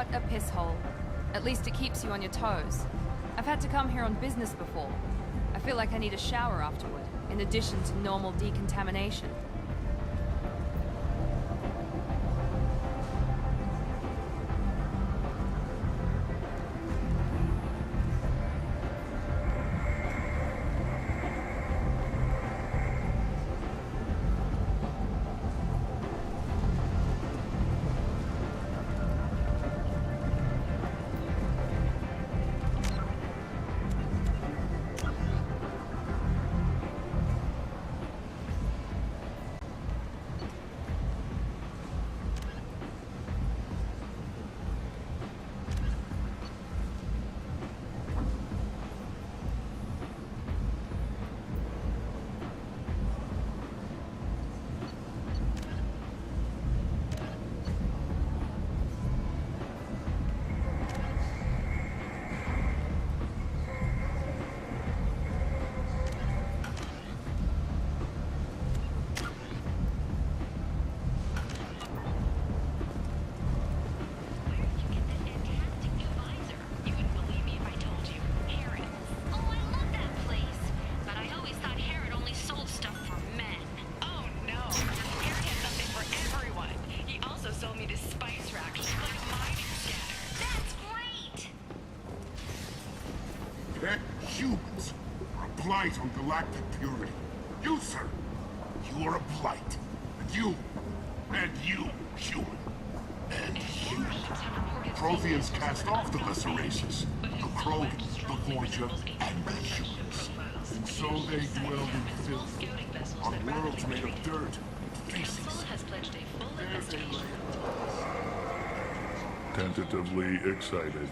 What a piss hole. At least it keeps you on your toes. I've had to come here on business before. I feel like I need a shower afterward, in addition to normal decontamination. Humans are a blight on galactic purity. You, sir, you are a blight. And you, human. And you. Protheans cast off the lesser races. The Krogan, the Vorja, and the humans. And so they dwell in filth, on worlds made of dirt and feces. There they lay. Tentatively excited.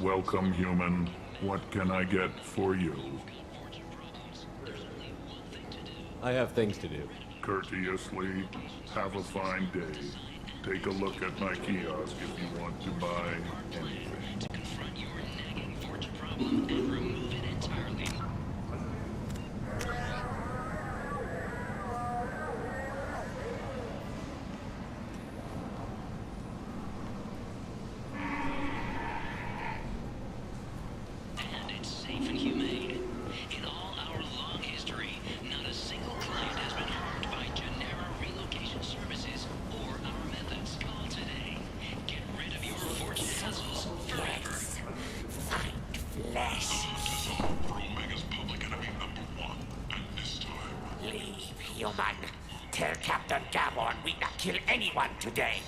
Welcome, human. What can I get for you? I have things to do. Courteously, have a fine day. Take a look at my kiosk if you want to buy anything. Confront your nagging fortune problem and remove it entirely. And it's safe and humane. In all our long history, not a single client has been harmed by Genera relocation services or our methods. Call today. Get rid of your fortune hassles forever. Find flesh. Omega's public enemy #1, and this time. Leave, human. Tell Captain Gavon we not kill anyone today.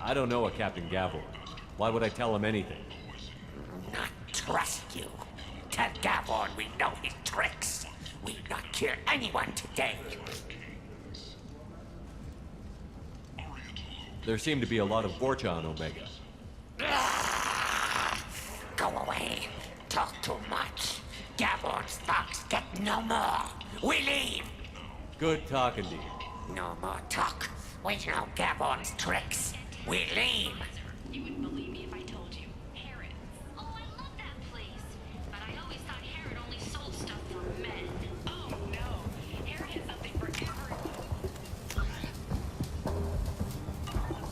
I don't know a Captain Gavor. Why would I tell him anything? Not trust you. Tell Gavon we know his tricks. We not kill anyone today. There seem to be a lot of Vorcha on Omega. Go away. Talk too much. Gavon's thugs get no more. We leave. Good talking to you. No more talk. We know Gavon's tricks. We leave. You wouldn't believe me if I told you. Herod. Oh, I love that place. But I always thought Herod only sold stuff for men. Oh, no. Herod has something for everyone.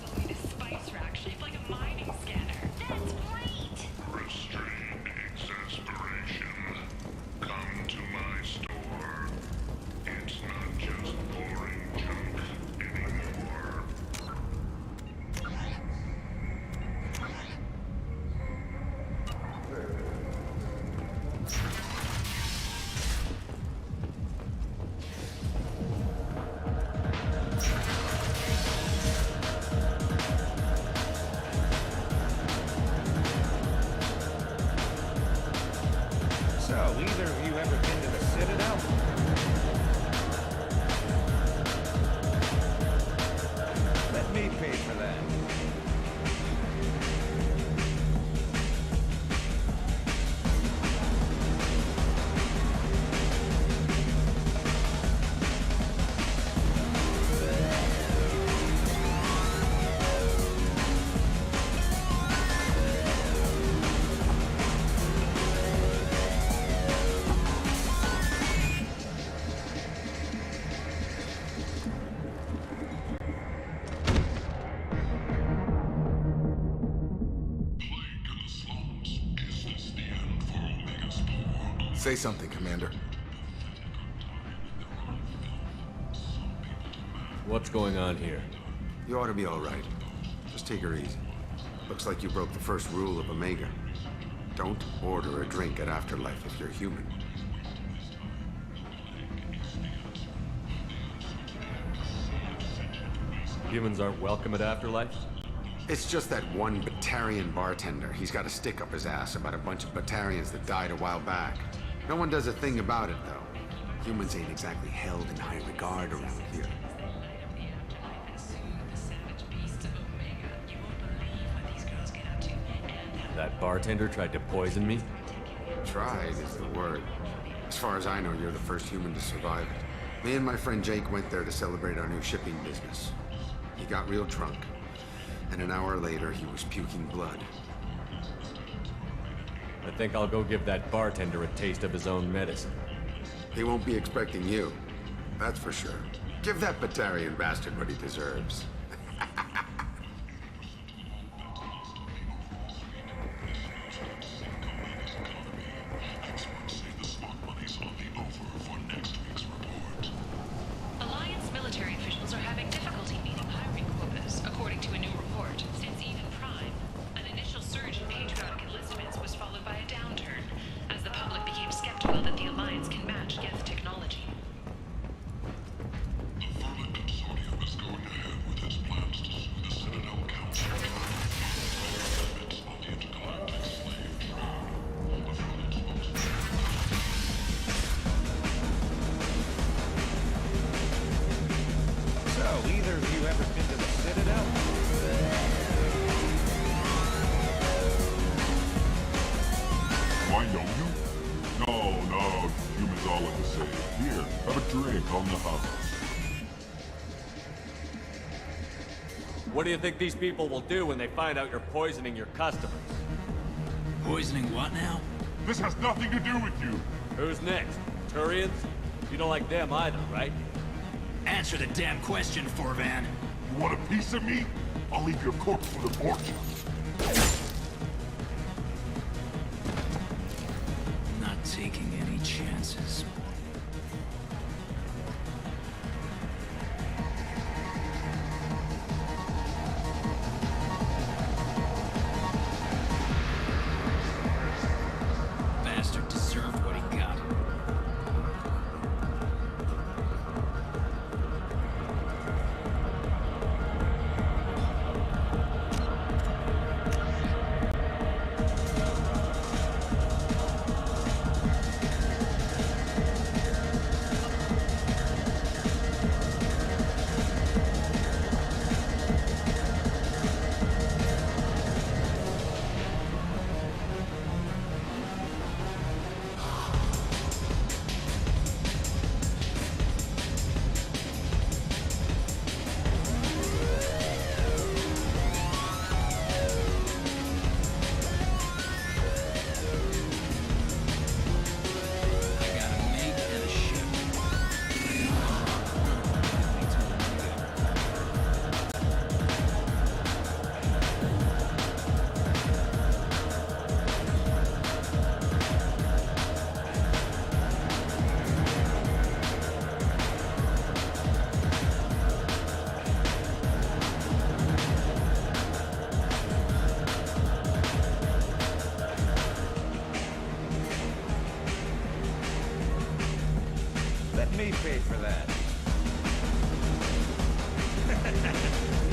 Sold me this spice rack shaped like a mining scanner. That's great. Restrain exasperation. Come to my store. It's not just boring junk anymore. So, either of you ever been to the Citadel? Let me pay for that. Say something, Commander. What's going on here? You ought to be all right. Just take her easy. Looks like you broke the first rule of Omega. Don't order a drink at Afterlife if you're human. Humans aren't welcome at Afterlife? It's just that one Batarian bartender. He's got a stick up his ass about a bunch of Batarians that died a while back. No one does a thing about it, though. Humans ain't exactly held in high regard around here. That bartender tried to poison me? Tried is the word. As far as I know, you're the first human to survive it. Me and my friend Jake went there to celebrate our new shipping business. He got real drunk, and an hour later he was puking blood. I think I'll go give that bartender a taste of his own medicine. He won't be expecting you, that's for sure. Give that Batarian bastard what he deserves. Alliance military officials are having difficulty meeting hiring quotas, according to a new report. Since even Prime, an initial surge in patriotic enlistments was followed by a downturn, as the public became skeptical that the Alliance can match Geth technology. The Vermin Consortium is going ahead with its plans to sue the Citadel Council for benefits of the intergalactic slave trade. The Vermin's most So, either of you ever been to the Citadel? Do I know you? No, humans all look the same. Here, have a drink on the house. What do you think these people will do when they find out you're poisoning your customers? Poisoning what now? This has nothing to do with you. Who's next? Turians? You don't like them either, right? Answer the damn question, Forvan. You want a piece of me? I'll leave your corpse for the fortune. Not taking any chances. Bastard deserved what he got. I got a mate and a ship. Let me pay for that.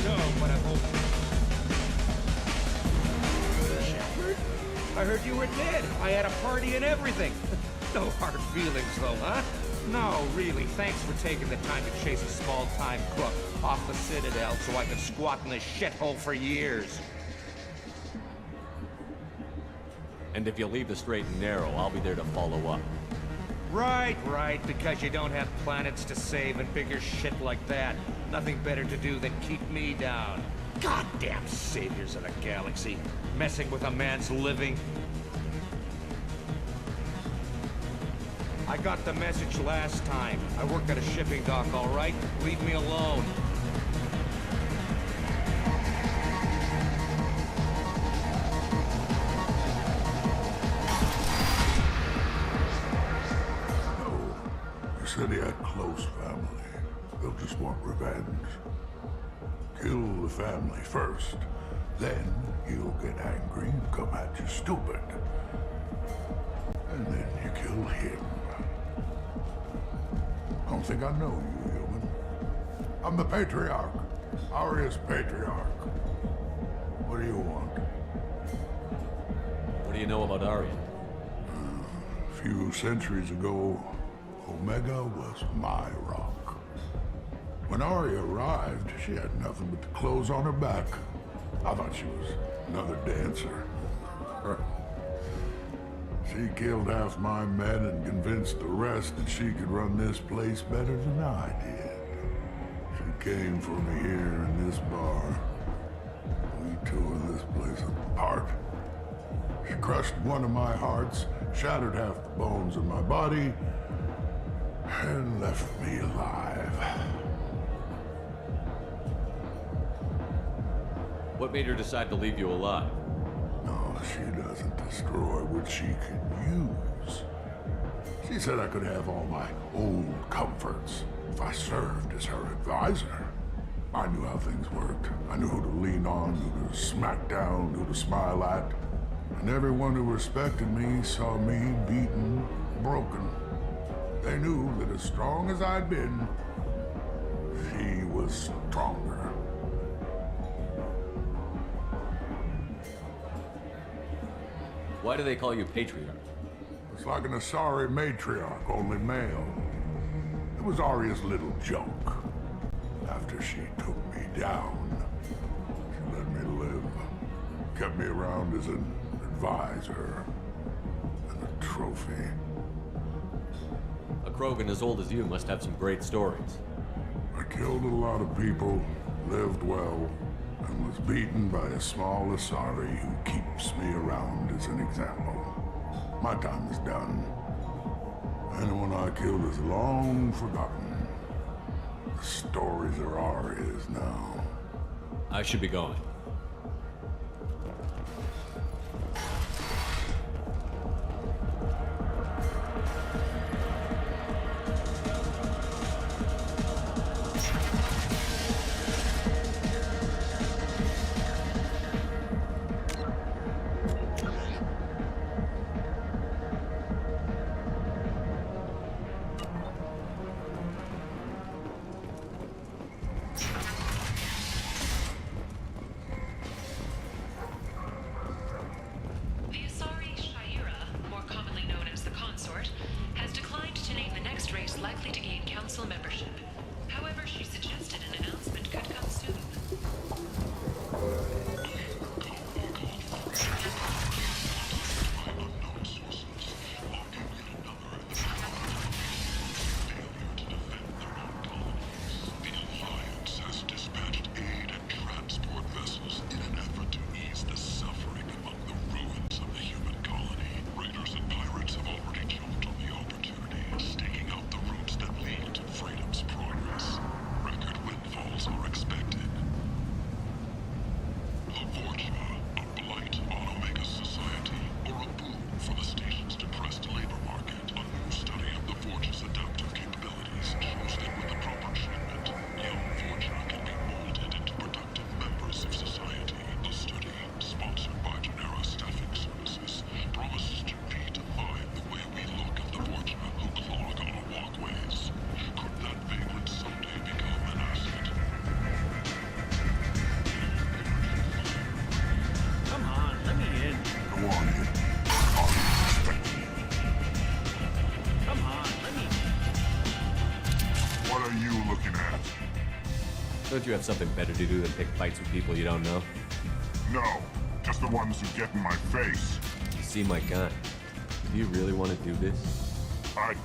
No, but I hope... Shepard? I heard you were dead. I had a party and everything. No hard feelings, though, huh? No, really, thanks for taking the time to chase a small-time crook off the Citadel so I could squat in this shithole for years. And if you leave the straight and narrow, I'll be there to follow up. Right, because you don't have planets to save and bigger shit like that. Nothing better to do than keep me down. Goddamn saviors of the galaxy, messing with a man's living. I got the message last time. I work at a shipping dock, all right? Leave me alone. said he had close family. They'll just want revenge. Kill the family first. Then he'll get angry and come at you stupid. And then you kill him. I don't think I know you, human. I'm the Patriarch. Aria's Patriarch. What do you want? What do you know about Arya? A few centuries ago, Omega was my rock. When Arya arrived, she had nothing but the clothes on her back. I thought she was another dancer. She killed half my men and convinced the rest that she could run this place better than I did. She came for me here in this bar. We tore this place apart. She crushed one of my hearts, shattered half the bones in my body, and left me alive. What made her decide to leave you alive? No, she doesn't destroy what she can use. She said I could have all my old comforts if I served as her advisor. I knew how things worked. I knew who to lean on, who to smack down, who to smile at. And everyone who respected me saw me beaten, broken. They knew that as strong as I'd been, she was stronger. Why do they call you Patriarch? It's like an Asari matriarch, only male. It was Arya's little joke. After she took me down, she let me live. Kept me around as an advisor and a trophy. A Krogan as old as you must have some great stories. I killed a lot of people, lived well, and was beaten by a small Asari who keeps me around as an example. My time is done. Anyone I killed is long forgotten. The stories are Arya's now. I should be going. Don't you have something better to do than pick fights with people you don't know? No, just the ones who get in my face. You see my gun. Do you really want to do this? Fine.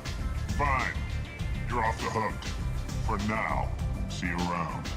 You're off the hook. For now. See you around.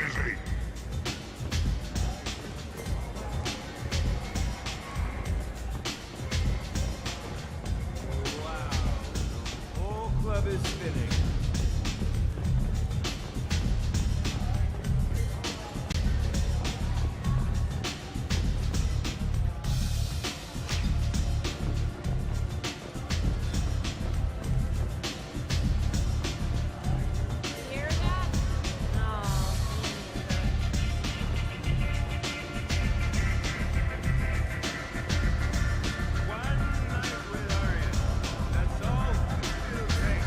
busy. Wow. The whole club is spinning. Hear that? Oh. One night with Arya. That's all it'll take.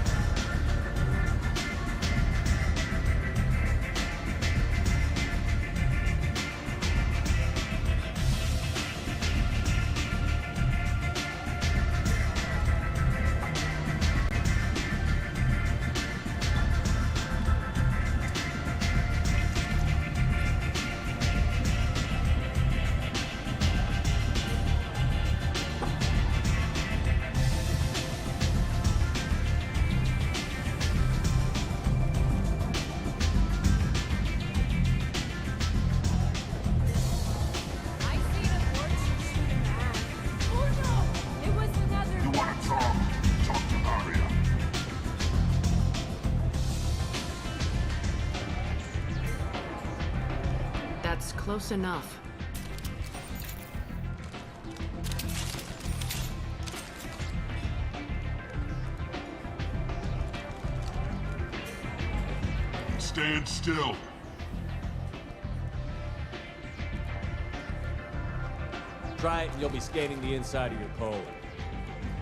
I see the boards shooting back. Oh no! It was another. You want to talk? Talk to Arya. That's close enough. Stand still. Try it and you'll be scanning the inside of your colon.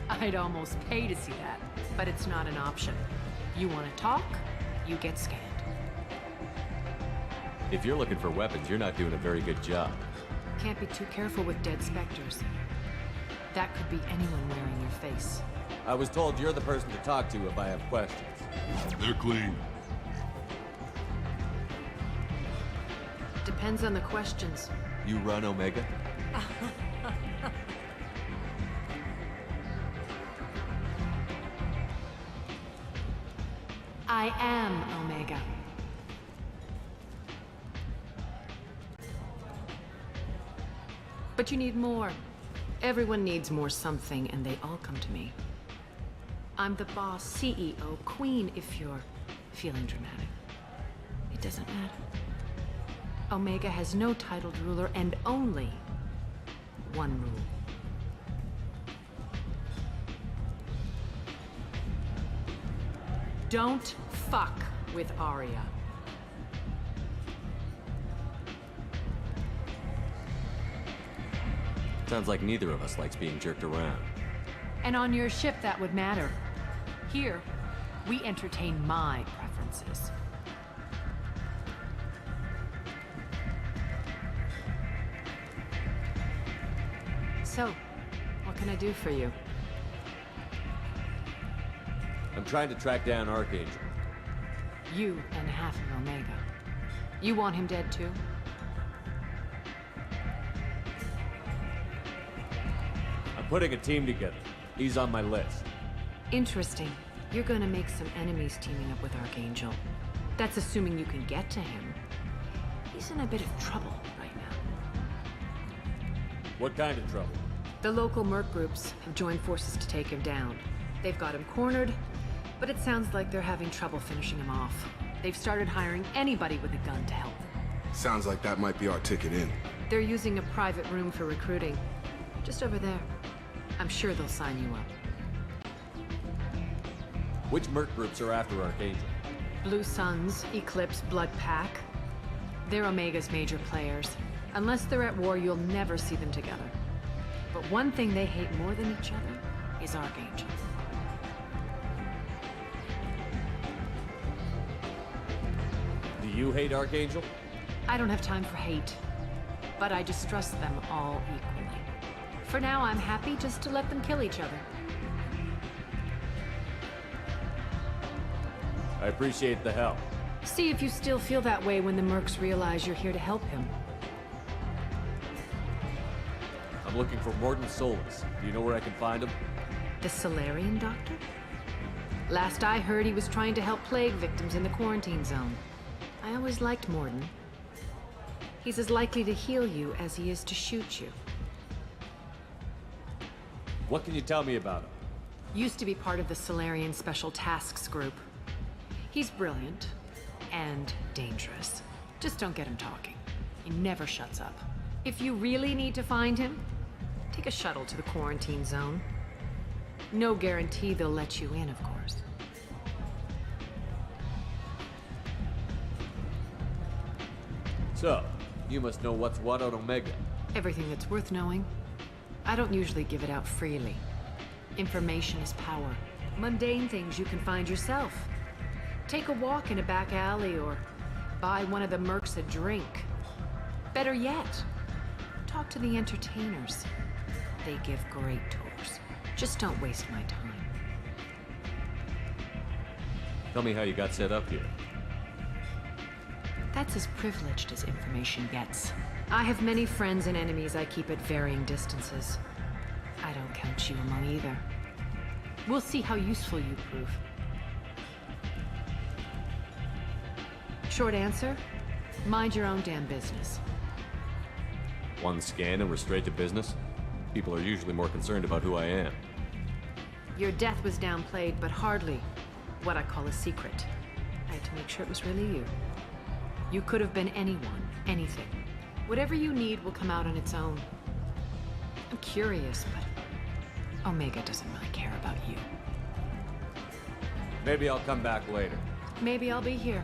I'd almost pay to see that, but it's not an option. You want to talk, you get scanned. If you're looking for weapons, you're not doing a very good job. Can't be too careful with dead specters. That could be anyone wearing your face. I was told you're the person to talk to if I have questions. They're clean. Depends on the questions. You run, Omega? I am Omega. But you need more. Everyone needs more something, and they all come to me. I'm the boss, CEO, queen, if you're feeling dramatic. It doesn't matter. Omega has no titled ruler and only one rule. Don't fuck with Arya. Sounds like neither of us likes being jerked around. And on your ship, that would matter. Here, we entertain my preferences. So, what can I do for you? I'm trying to track down Archangel. You and half of Omega. You want him dead too? I'm putting a team together. He's on my list. Interesting. You're gonna make some enemies teaming up with Archangel. That's assuming you can get to him. He's in a bit of trouble right now. What kind of trouble? The local merc groups have joined forces to take him down. They've got him cornered, but it sounds like they're having trouble finishing him off. They've started hiring anybody with a gun to help them. Sounds like that might be our ticket in. They're using a private room for recruiting. Just over there. I'm sure they'll sign you up. Which merc groups are after Archangel? Blue Suns, Eclipse, Blood Pack. They're Omega's major players. Unless they're at war, you'll never see them together. But one thing they hate more than each other is Archangel. Do you hate Archangel? I don't have time for hate, but I distrust them all equally. For now, I'm happy just to let them kill each other. I appreciate the help. See if you still feel that way when the mercs realize you're here to help him. I'm looking for Morden Solus. Do you know where I can find him? The Solarian doctor? Last I heard, he was trying to help plague victims in the quarantine zone. I always liked Morden. He's as likely to heal you as he is to shoot you. What can you tell me about him? Used to be part of the Solarian Special Tasks Group. He's brilliant and dangerous. Just don't get him talking. He never shuts up. If you really need to find him, take a shuttle to the quarantine zone. No guarantee they'll let you in, of course. So, you must know what's what on Omega. Everything that's worth knowing. I don't usually give it out freely. Information is power. Mundane things you can find yourself. Take a walk in a back alley or buy one of the mercs a drink. Better yet, talk to the entertainers. They give great tours. Just don't waste my time. Tell me how you got set up here. That's as privileged as information gets. I have many friends and enemies I keep at varying distances. I don't count you among either. We'll see how useful you prove. Short answer, mind your own damn business. One scan and we're straight to business? People are usually more concerned about who I am. Your death was downplayed, but hardly what I call a secret. I had to make sure it was really you. You could have been anyone, anything. Whatever you need will come out on its own. I'm curious, but Omega doesn't really care about you. Maybe I'll come back later. Maybe I'll be here.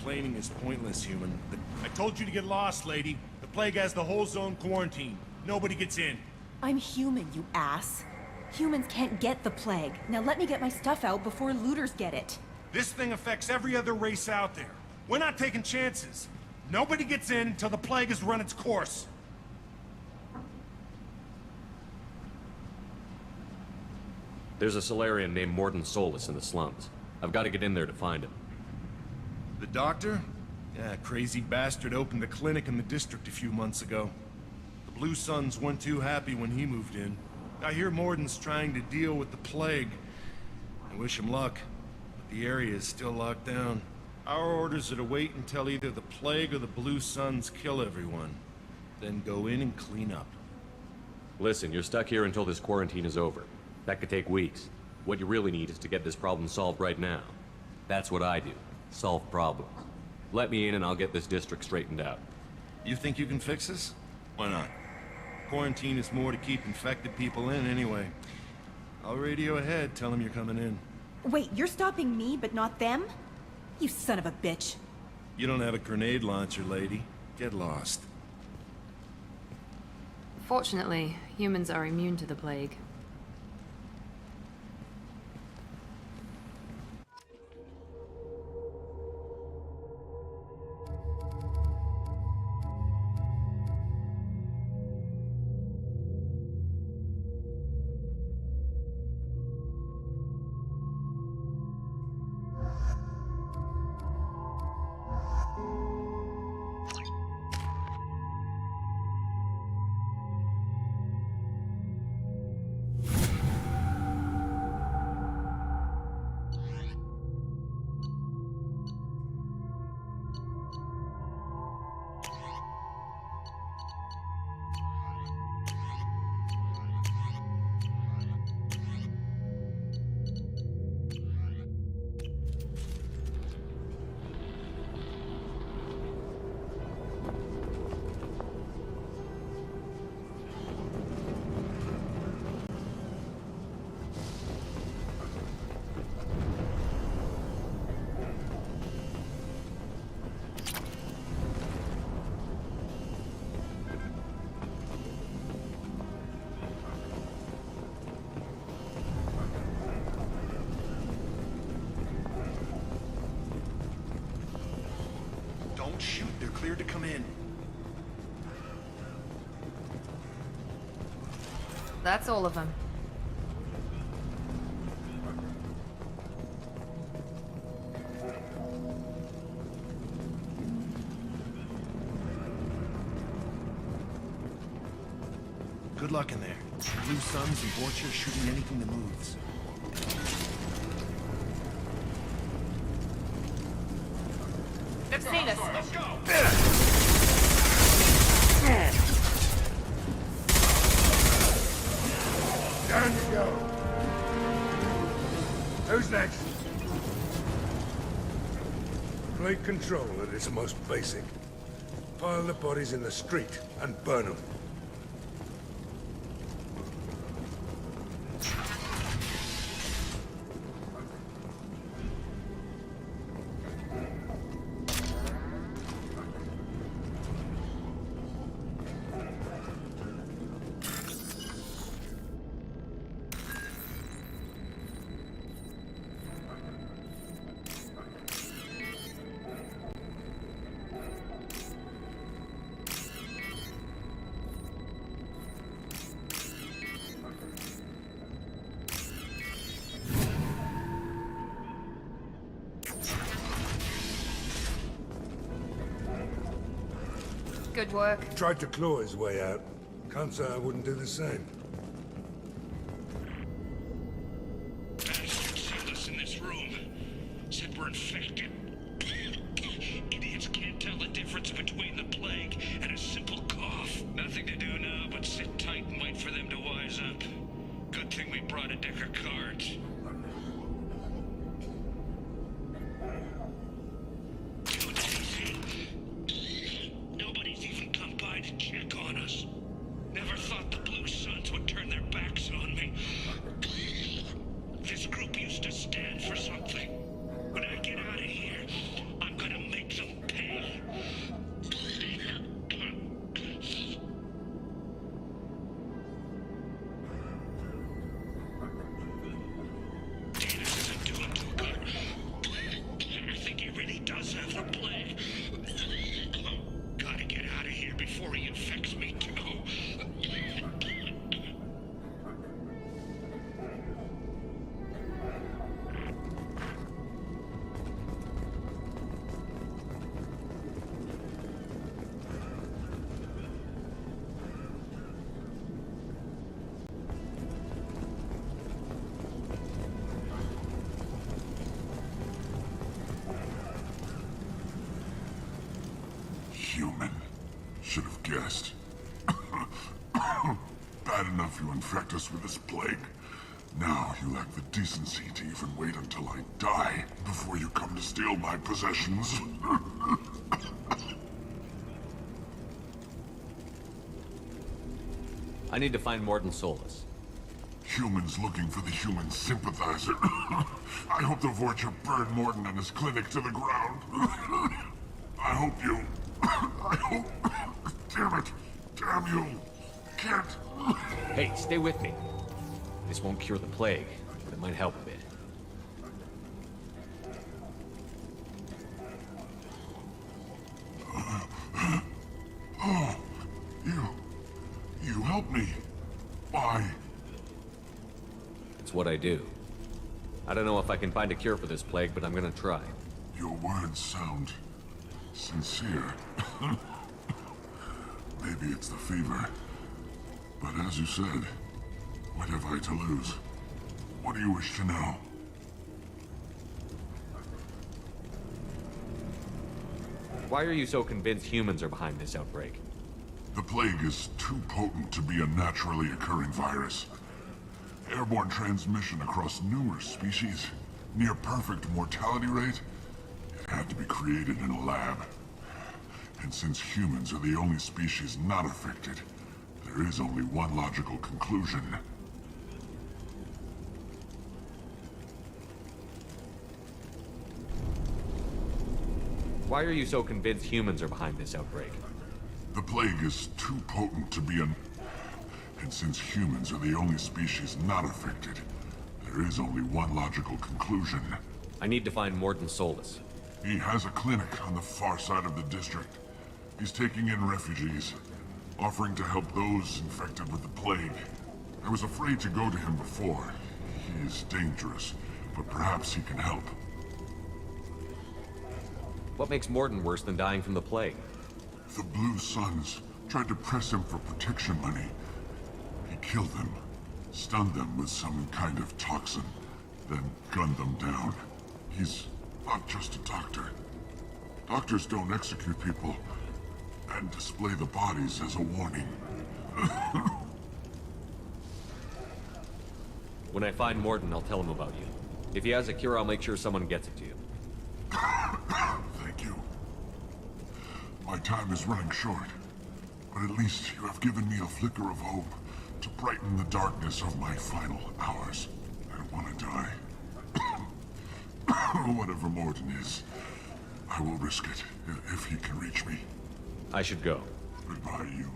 Complaining is pointless, human. I told you to get lost, lady. The plague has the whole zone quarantined. Nobody gets in. I'm human, you ass. Humans can't get the plague. Now let me get my stuff out before looters get it. This thing affects every other race out there. We're not taking chances. Nobody gets in until the plague has run its course. There's a Solarian named Morden Solus in the slums. I've got to get in there to find him. The doctor? Yeah, crazy bastard opened a clinic in the district a few months ago. The Blue Suns weren't too happy when he moved in. I hear Morden's trying to deal with the plague. I wish him luck, but the area is still locked down. Our orders are to wait until either the plague or the Blue Suns kill everyone. Then go in and clean up. Listen, you're stuck here until this quarantine is over. That could take weeks. What you really need is to get this problem solved right now. That's what I do. Solve problems. Let me in and I'll get this district straightened out. You think you can fix this? Why not? Quarantine is more to keep infected people in anyway. I'll radio ahead, tell them you're coming in. Wait, you're stopping me, but not them? You son of a bitch. You don't have a grenade launcher, lady. Get lost. Fortunately, humans are immune to the plague. Don't shoot, they're cleared to come in. That's all of them. Good luck in there. Blue Suns and Borcher shooting anything that moves. They've seen us. Let's go! Down you go. Who's next? Plague control at its most basic. Pile the bodies in the street and burn them. Good work. Tried to claw his way out. Can't say I wouldn't do the same. Bastards sealed us in this room. Said we're infected. Idiots can't tell the difference between the plague and a simple cough. Nothing to do now but sit tight and wait for them to wise up. Good thing we brought a deck of cards. Never thought the Blue Suns would turn their backs on me. This group used to stand for something. When I get out of here, I'm gonna make them pay. infect us with this plague. Now you lack the decency to even wait until I die before you come to steal my possessions. I need to find Morton Solus. Humans looking for the human sympathizer. I hope the Vorcha burned Morton and his clinic to the ground. I hope you... I hope... Damn it! Damn you! Can't... Hey, stay with me. This won't cure the plague, but it might help a bit. Oh, you helped me. Why? It's what I do. I don't know if I can find a cure for this plague, but I'm gonna try. Your words sound sincere. Maybe it's the fever. But as you said, what have I to lose? What do you wish to know? Why are you so convinced humans are behind this outbreak? The plague is too potent to be a naturally occurring virus. Airborne transmission across numerous species, near perfect mortality rate. It had to be created in a lab. And since humans are the only species not affected, there is only one logical conclusion. Why are you so convinced humans are behind this outbreak? The plague is too potent to be an... And since humans are the only species not affected, there is only one logical conclusion. I need to find Morton Solus. He has a clinic on the far side of the district. He's taking in refugees, offering to help those infected with the plague. I was afraid to go to him before. He is dangerous, but perhaps he can help. What makes Morton worse than dying from the plague? The Blue Suns tried to press him for protection money. He killed them, stunned them with some kind of toxin, then gunned them down. He's not just a doctor. Doctors don't execute people and display the bodies as a warning. When I find Morton, I'll tell him about you. If he has a cure, I'll make sure someone gets it to you. Thank you. My time is running short, but at least you have given me a flicker of hope to brighten the darkness of my final hours. I don't want to die. Whatever Morton is, I will risk it if he can reach me. I should go. Goodbye, human.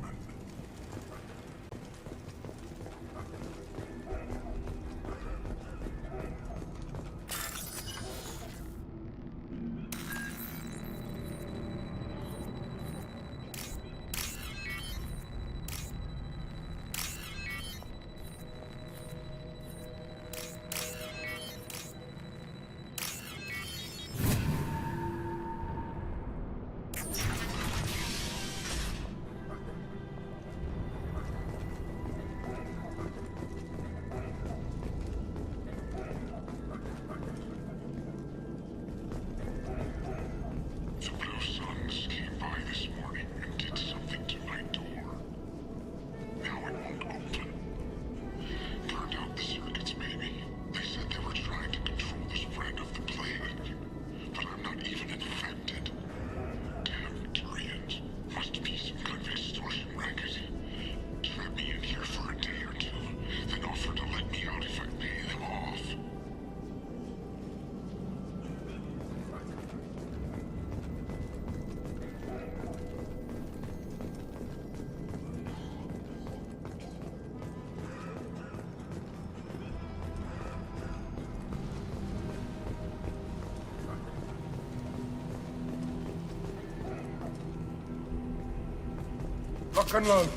Lock and load.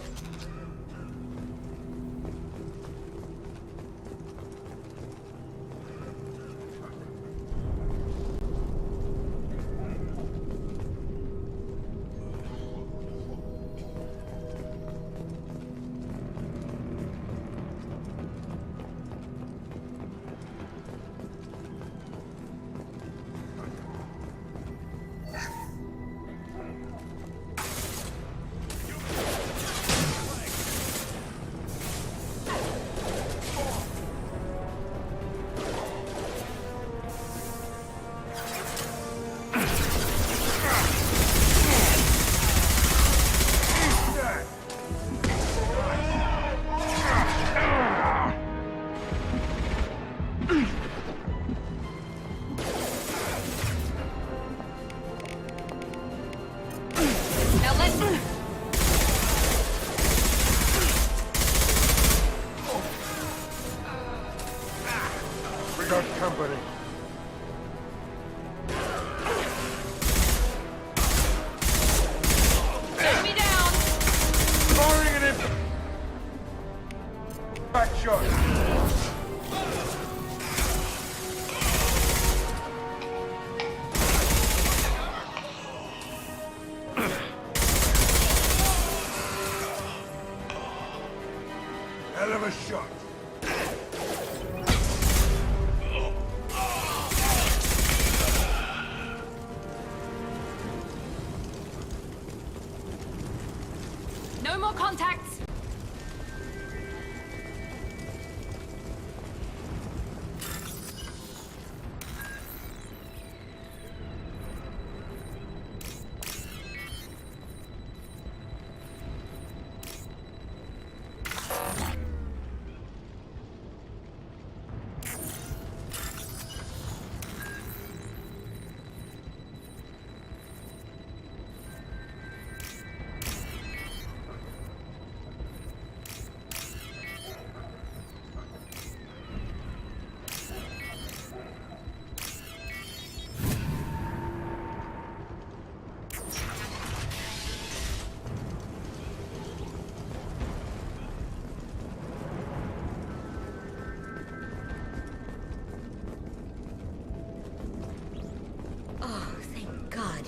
got company. Take me down! Firing at him! Back shot. Hell of a shot. No more contacts!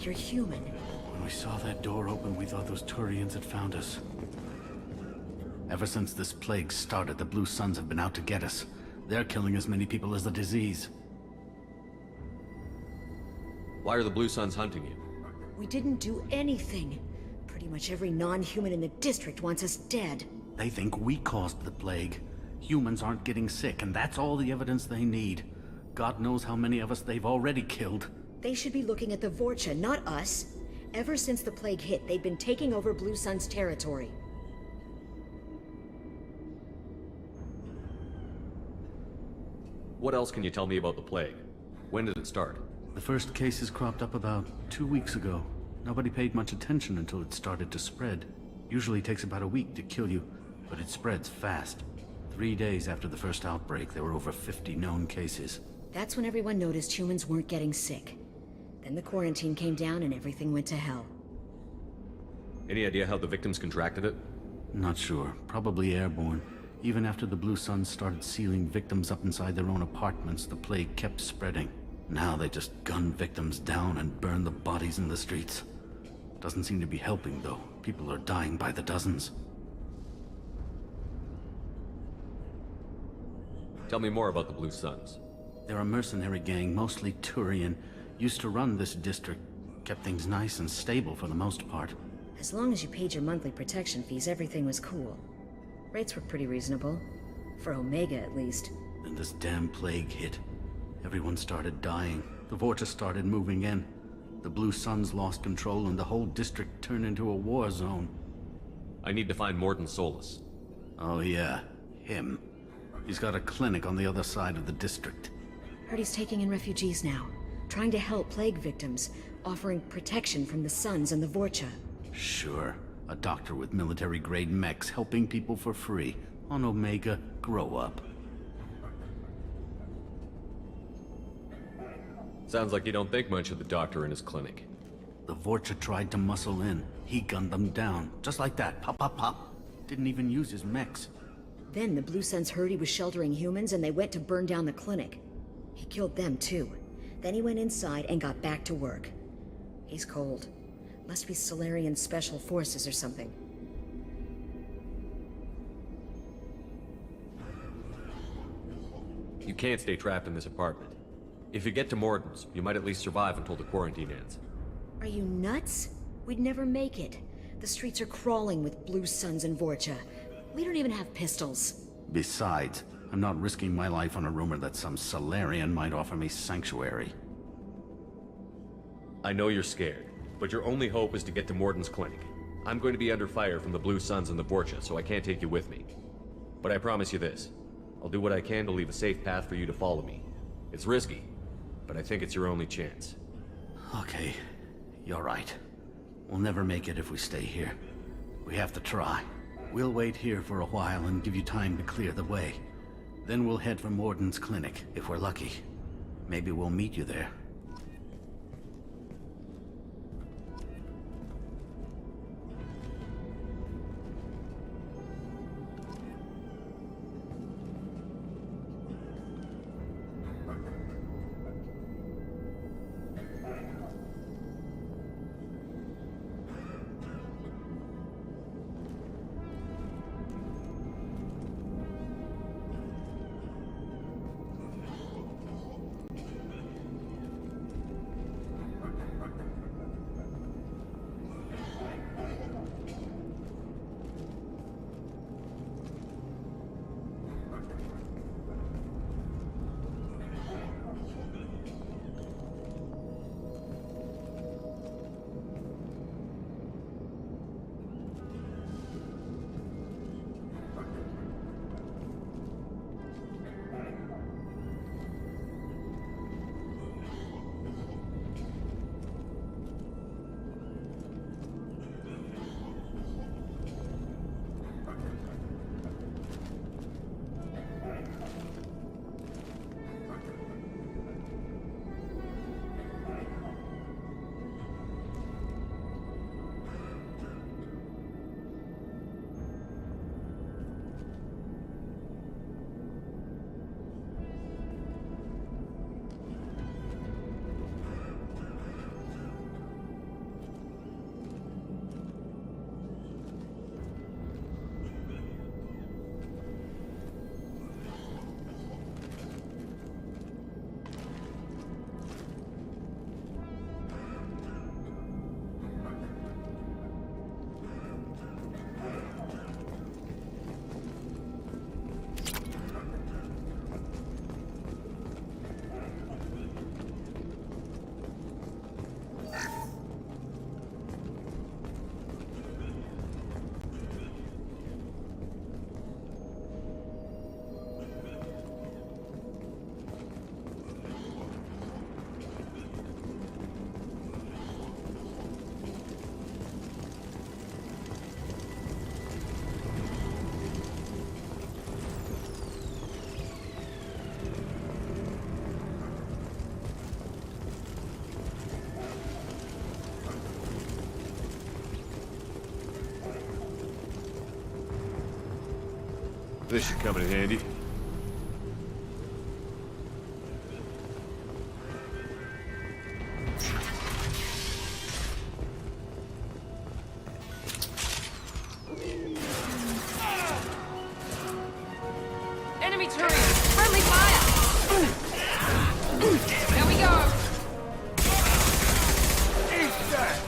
You're human. When we saw that door open, we thought those Turians had found us. Ever since this plague started, the Blue Suns have been out to get us. They're killing as many people as the disease. Why are the Blue Suns hunting you? We didn't do anything. Pretty much every non-human in the district wants us dead. They think we caused the plague. Humans aren't getting sick, and that's all the evidence they need. God knows how many of us they've already killed. They should be looking at the Vorcha, not us. Ever since the plague hit, they've been taking over Blue Sun's territory. What else can you tell me about the plague? When did it start? The first cases cropped up about 2 weeks ago. Nobody paid much attention until it started to spread. Usually takes about a week to kill you, but it spreads fast. 3 days after the first outbreak, there were over 50 known cases. That's when everyone noticed humans weren't getting sick. Then the quarantine came down and everything went to hell. Any idea how the victims contracted it? Not sure. Probably airborne. Even after the Blue Suns started sealing victims up inside their own apartments, the plague kept spreading. Now they just gun victims down and burn the bodies in the streets. Doesn't seem to be helping, though. People are dying by the dozens. Tell me more about the Blue Suns. They're a mercenary gang, mostly Turian. Used to run this district. Kept things nice and stable for the most part. As long as you paid your monthly protection fees, everything was cool. Rates were pretty reasonable. For Omega, at least. Then this damn plague hit. Everyone started dying. The Vorcha started moving in. The Blue Suns lost control and the whole district turned into a war zone. I need to find Morden Solus. Oh yeah, him. He's got a clinic on the other side of the district. Heard he's taking in refugees now. Trying to help plague victims. Offering protection from the Suns and the Vorcha. Sure. A doctor with military-grade mechs helping people for free. On Omega, grow up. Sounds like you don't think much of the doctor in his clinic. The Vorcha tried to muscle in. He gunned them down. Just like that. Pop, pop, pop. Didn't even use his mechs. Then the Blue Suns heard he was sheltering humans and they went to burn down the clinic. He killed them too. Then he went inside and got back to work. He's cold. Must be Solarian Special Forces or something. You can't stay trapped in this apartment. If you get to Morden's, you might at least survive until the quarantine ends. Are you nuts? We'd never make it. The streets are crawling with Blue Suns and Vorcha. We don't even have pistols. Besides, I'm not risking my life on a rumor that some Solarian might offer me sanctuary. I know you're scared, but your only hope is to get to Morden's clinic. I'm going to be under fire from the Blue Suns and the Vorcha, so I can't take you with me. But I promise you this. I'll do what I can to leave a safe path for you to follow me. It's risky, but I think it's your only chance. Okay, you're right. We'll never make it if we stay here. We have to try. We'll wait here for a while and give you time to clear the way. Then we'll head for Morden's clinic, if we're lucky. Maybe we'll meet you there. This should come in handy. Enemy turret! Friendly fire! There we go! Eat that!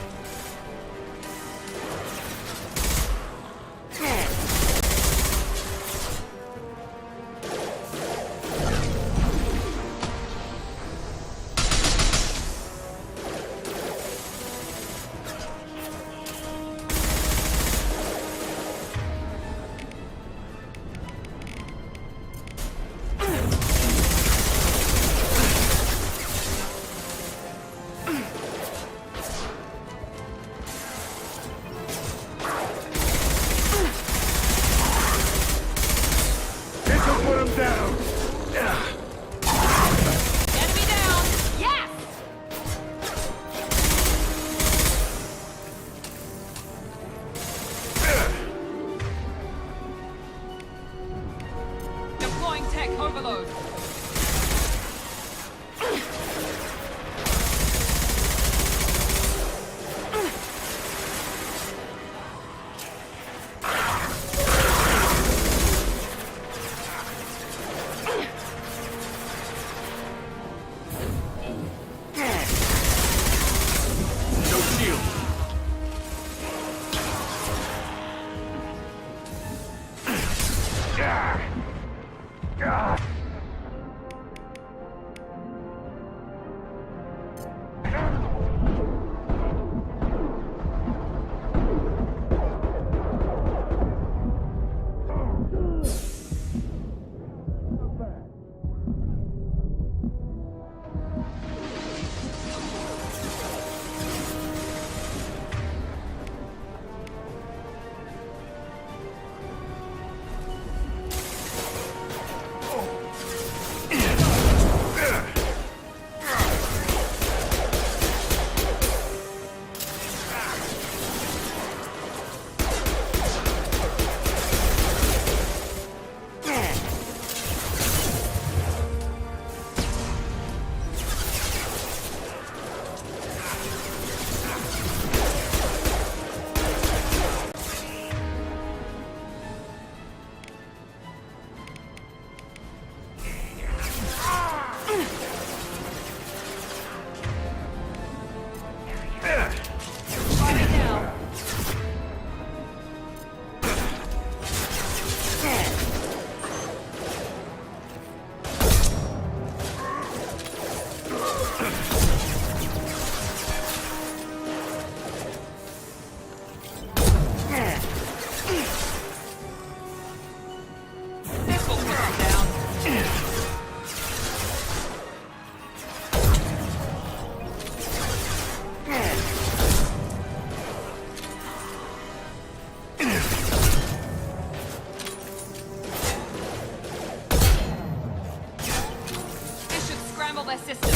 their systems.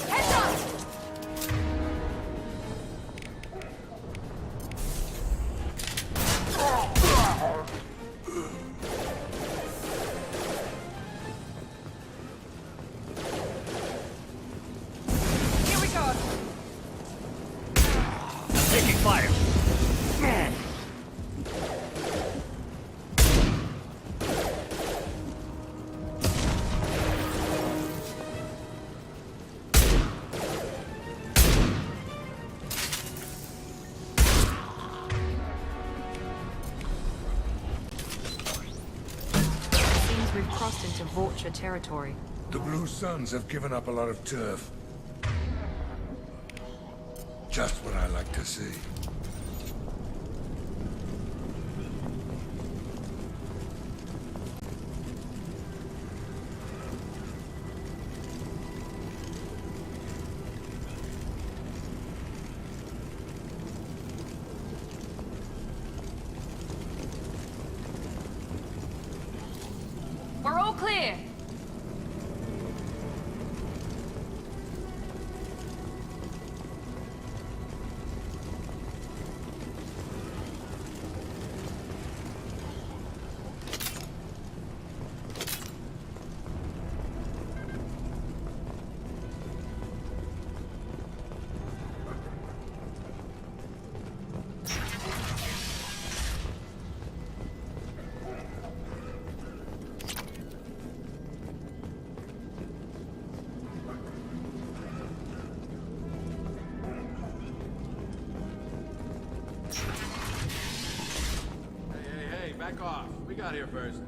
Heads up! Here we go. Taking fire. Seems we've crossed into Vulture territory. The Blue Suns have given up a lot of turf. Just what I like to see. We're all clear. Hey, back off. We got here first.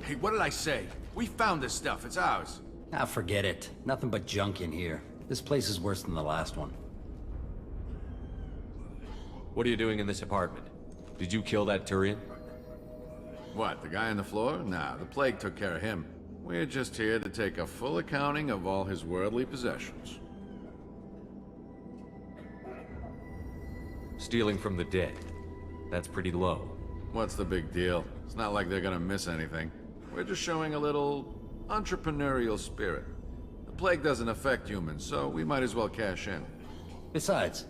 Hey, what did I say? We found this stuff. It's ours. Ah, forget it. Nothing but junk in here. This place is worse than the last one. What are you doing in this apartment? Did you kill that Turian? What, the guy on the floor? Nah, the plague took care of him. We're just here to take a full accounting of all his worldly possessions. Stealing from the dead. That's pretty low. What's the big deal? It's not like they're gonna miss anything. We're just showing a little entrepreneurial spirit. The plague doesn't affect humans, so we might as well cash in. Besides,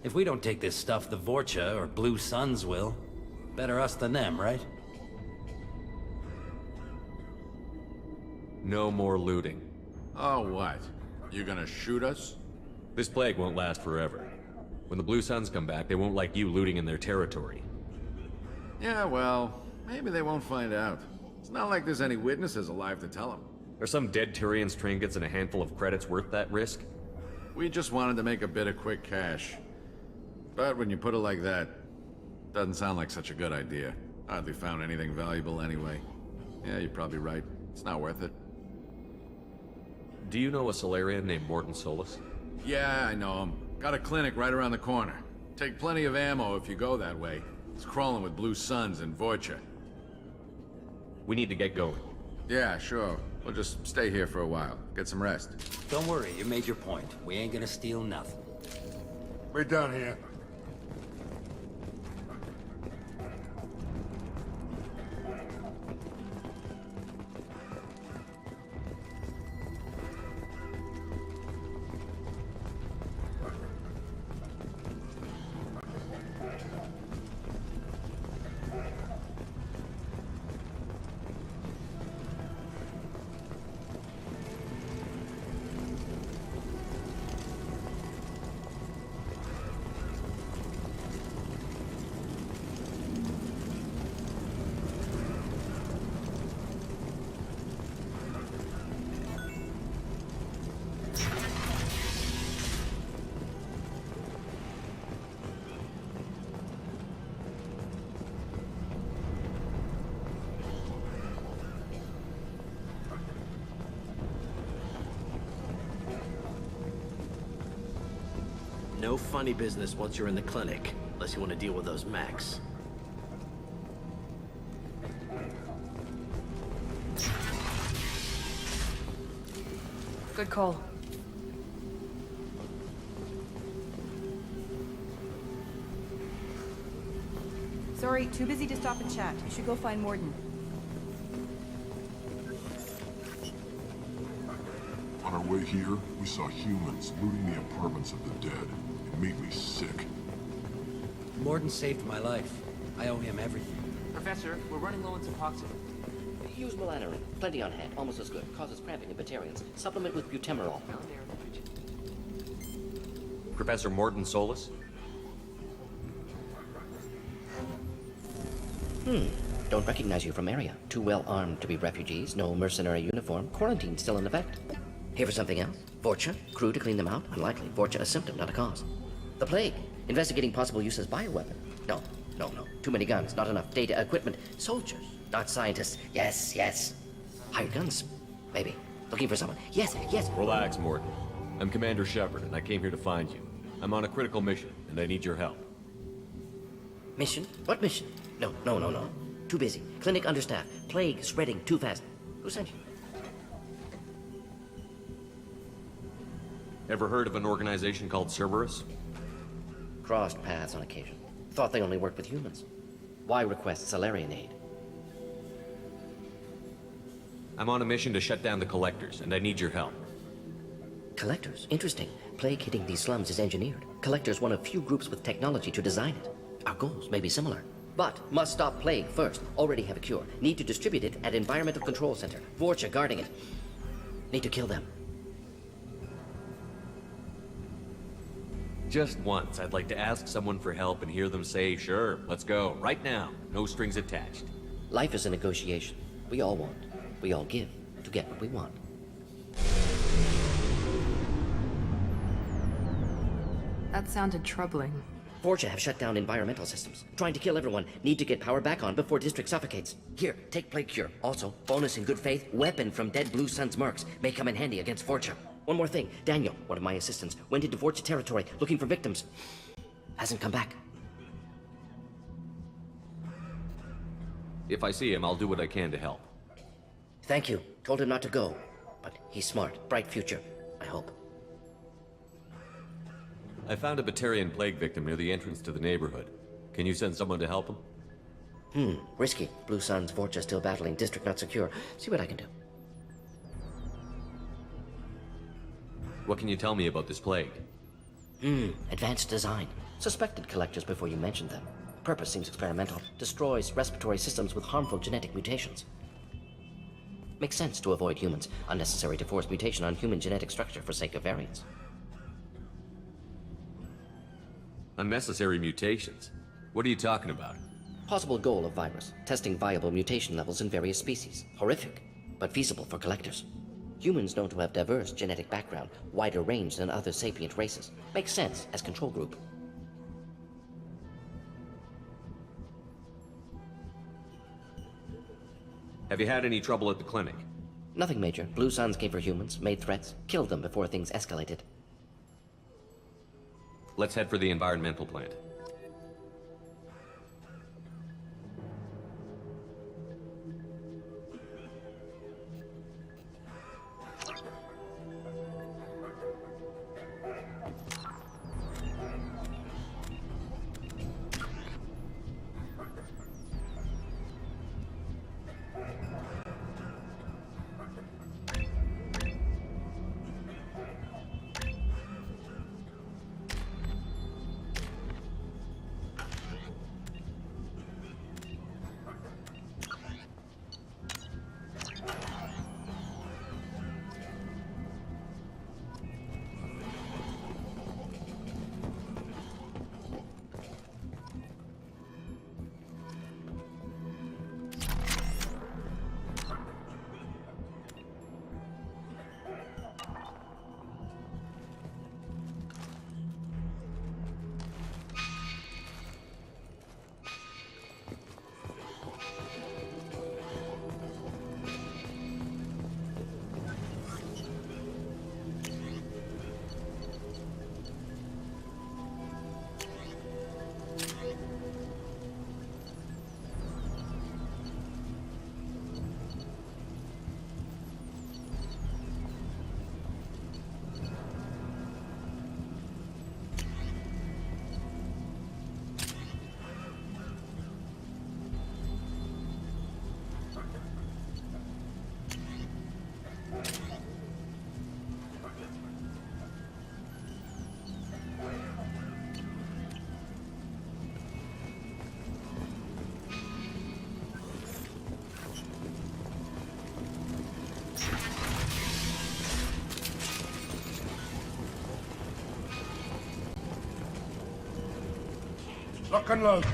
if we don't take this stuff, the Vorcha or Blue Suns will. Better us than them, right? No more looting. Oh, what? You gonna shoot us? This plague won't last forever. When the Blue Suns come back, they won't like you looting in their territory. Yeah, well, maybe they won't find out. It's not like there's any witnesses alive to tell them. Are some dead Turians' trinkets and a handful of credits worth that risk? We just wanted to make a bit of quick cash. But when you put it like that, doesn't sound like such a good idea. Hardly found anything valuable anyway. Yeah, you're probably right. It's not worth it. Do you know a Solarian named Morton Solus? Yeah, I know him. Got a clinic right around the corner. Take plenty of ammo if you go that way. It's crawling with Blue Suns and Vorcha. We need to get going. Yeah, sure. We'll just stay here for a while. Get some rest. Don't worry, you made your point. We ain't gonna steal nothing. We're done here. No funny business once you're in the clinic, unless you want to deal with those mechs. Good call. Sorry, too busy to stop and chat. You should go find Morden. On our way here, we saw humans looting the apartments of the dead. It made me sick. Morden saved my life. I owe him everything. Professor, we're running low on Suboxone. Use melanorin. Plenty on hand. Almost as good. Causes cramping in Batarians. Supplement with butemerol. Professor Morden Solus? Don't recognize you from area. Too well armed to be refugees. No mercenary uniform. Quarantine still in effect. Here for something else? Vorcha? Crew to clean them out? Unlikely. Vorcha a symptom, not a cause. The plague. Investigating possible use as bioweapon. No. Too many guns, not enough data, equipment. Soldiers, not scientists. Yes. Hired guns, maybe. Looking for someone. Yes. Relax, Morden. I'm Commander Shepard, and I came here to find you. I'm on a critical mission, and I need your help. Mission? What mission? No. Too busy. Clinic understaffed. Plague spreading too fast. Who sent you? Ever heard of an organization called Cerberus? Crossed paths on occasion. Thought they only worked with humans. Why request Salarian aid? I'm on a mission to shut down the Collectors, and I need your help. Collectors? Interesting. Plague hitting these slums is engineered. Collectors one of few groups with technology to design it. Our goals may be similar. But must stop plague first. Already have a cure. Need to distribute it at Environmental Control Center. Vorcha guarding it. Need to kill them. Just once, I'd like to ask someone for help and hear them say, sure, let's go, right now, no strings attached. Life is a negotiation. We all want. We all give to get what we want. That sounded troubling. Vorcha have shut down environmental systems. Trying to kill everyone. Need to get power back on before district suffocates. Here, take plague cure. Also, bonus in good faith, weapon from dead Blue Sun's mercs. May come in handy against Vorcha. One more thing. Daniel, one of my assistants, went into Vorcha territory looking for victims. Hasn't come back. If I see him, I'll do what I can to help. Thank you. Told him not to go. But he's smart. Bright future. I hope. I found a Batarian plague victim near the entrance to the neighborhood. Can you send someone to help him? Risky. Blue Sun's Vorcha still battling. District not secure. See what I can do. What can you tell me about this plague? Advanced design. Suspected collectors before you mentioned them. Purpose seems experimental. Destroys respiratory systems with harmful genetic mutations. Makes sense to avoid humans. Unnecessary to force mutation on human genetic structure for sake of variance. Unnecessary mutations? What are you talking about? Possible goal of virus. Testing viable mutation levels in various species. Horrific, but feasible for collectors. Humans known to have diverse genetic background, wider range than other sapient races. Makes sense as control group. Have you had any trouble at the clinic? Nothing major. Blue Suns came for humans, made threats, killed them before things escalated. Let's head for the environmental plant. Lock and load.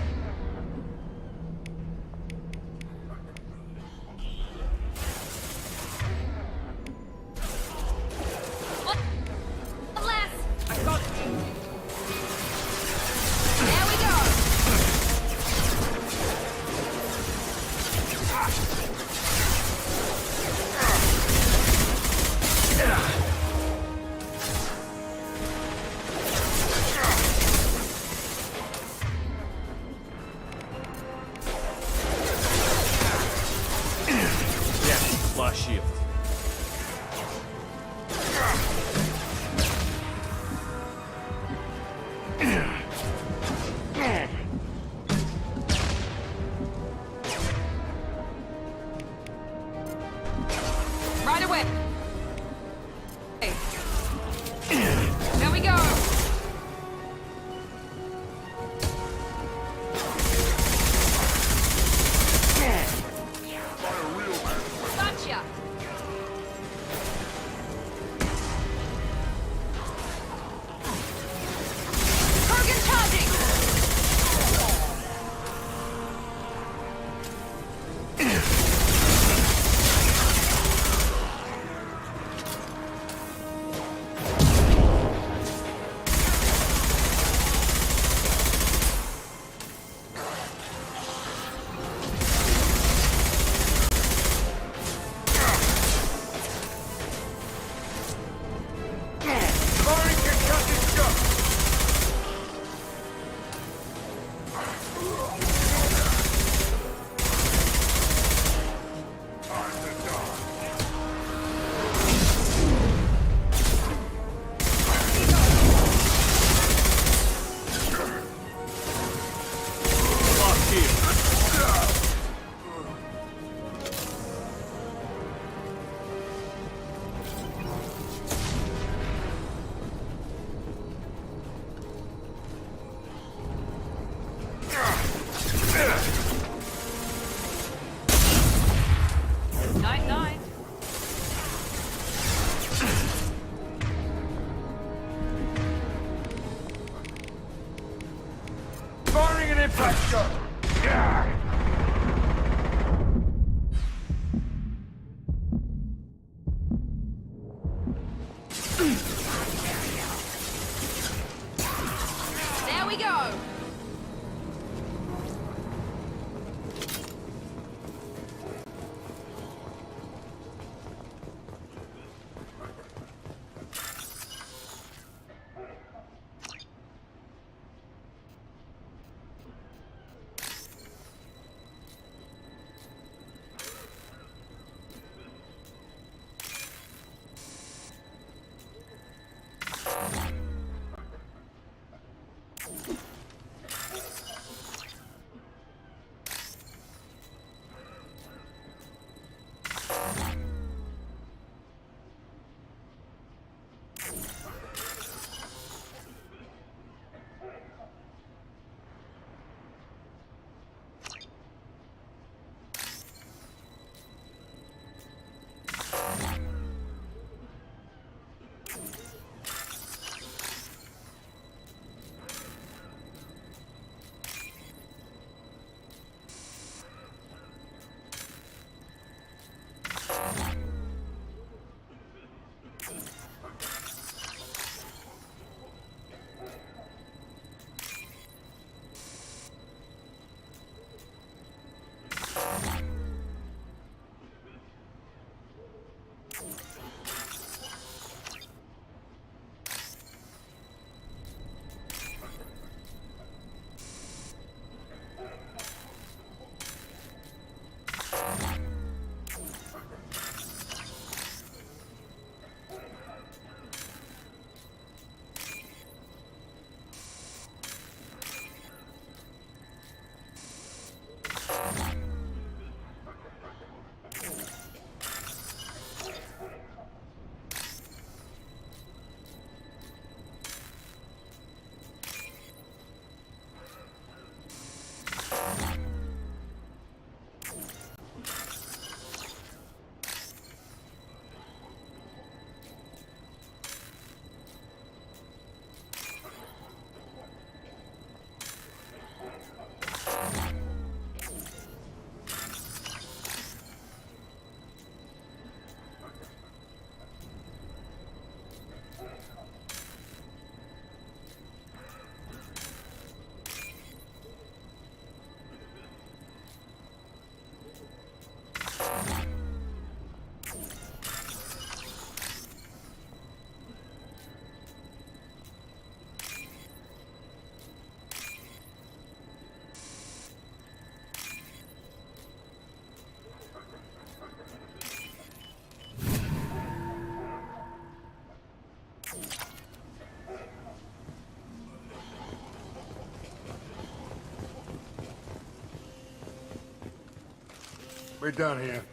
We're done here.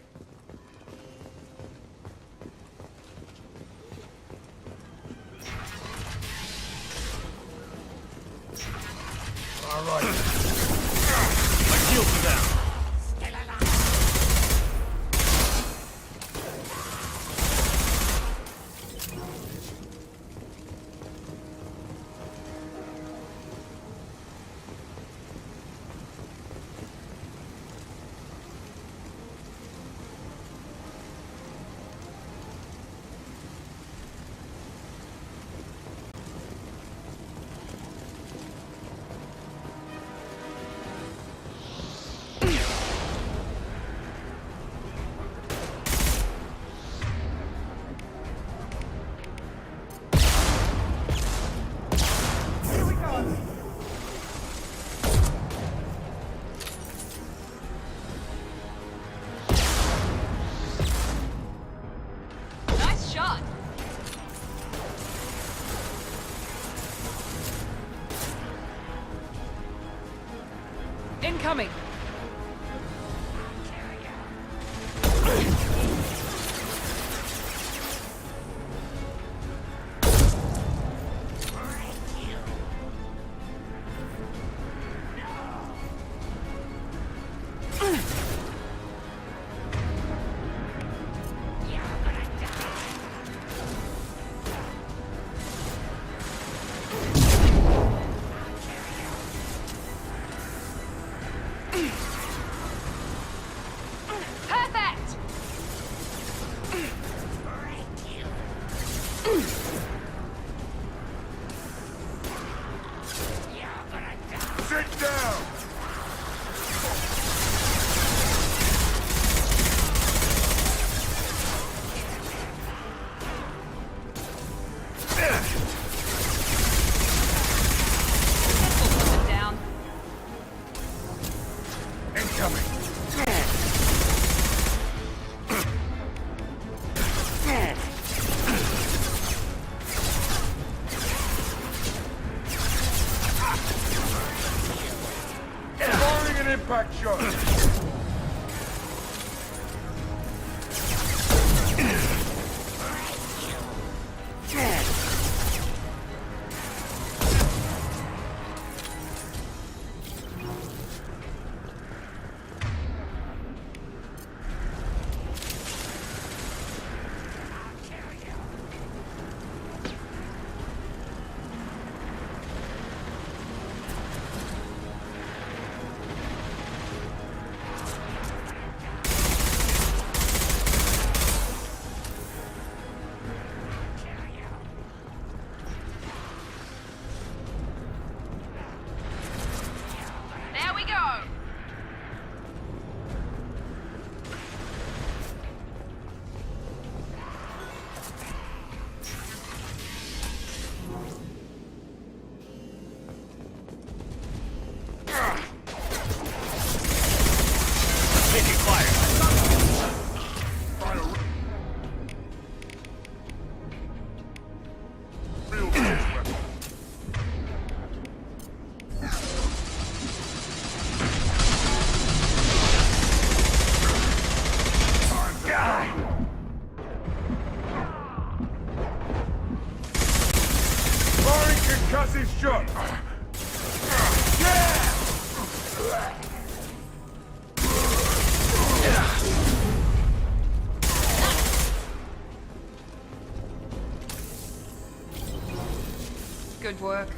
All right. My shields are down. Incoming! Impact shot! Concussive shot! Good work.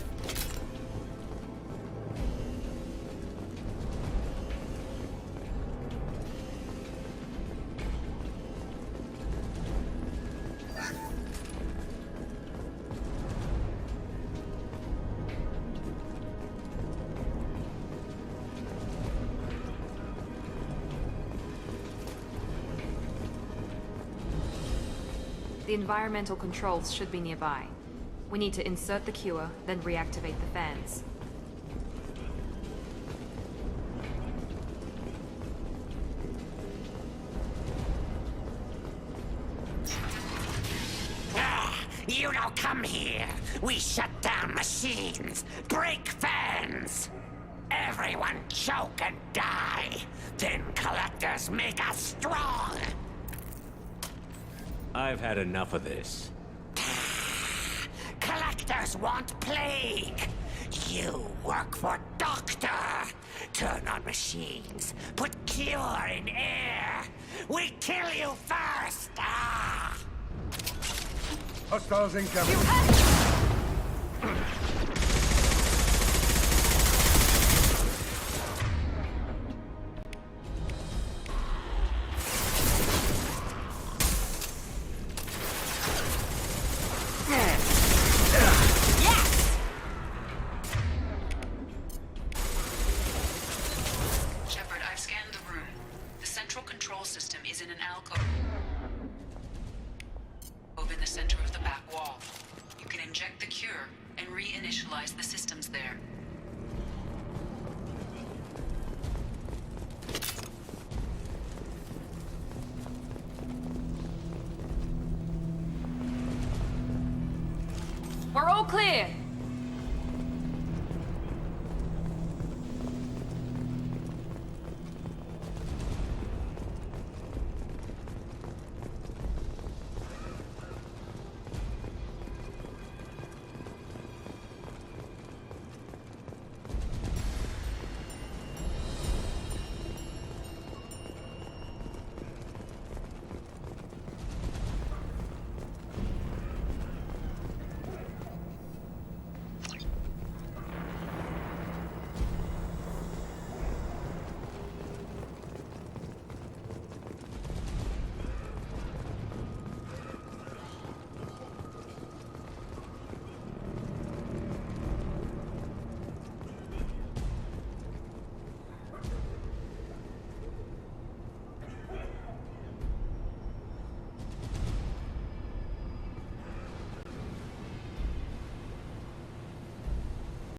The environmental controls should be nearby. We need to insert the cure, then reactivate the fans. You don't come here. We shut down machines, break fans. Everyone choke and die. Then collectors make us strong. I've had enough of this. Collectors want plague. You work for Doctor. Turn on machines. Put cure in air. We kill you first. Ah! Hostiles incoming. Shepard, I've scanned the room. The central control system is in an alcove in the center of the back wall. You can inject the cure and reinitialize the systems there. We're all clear.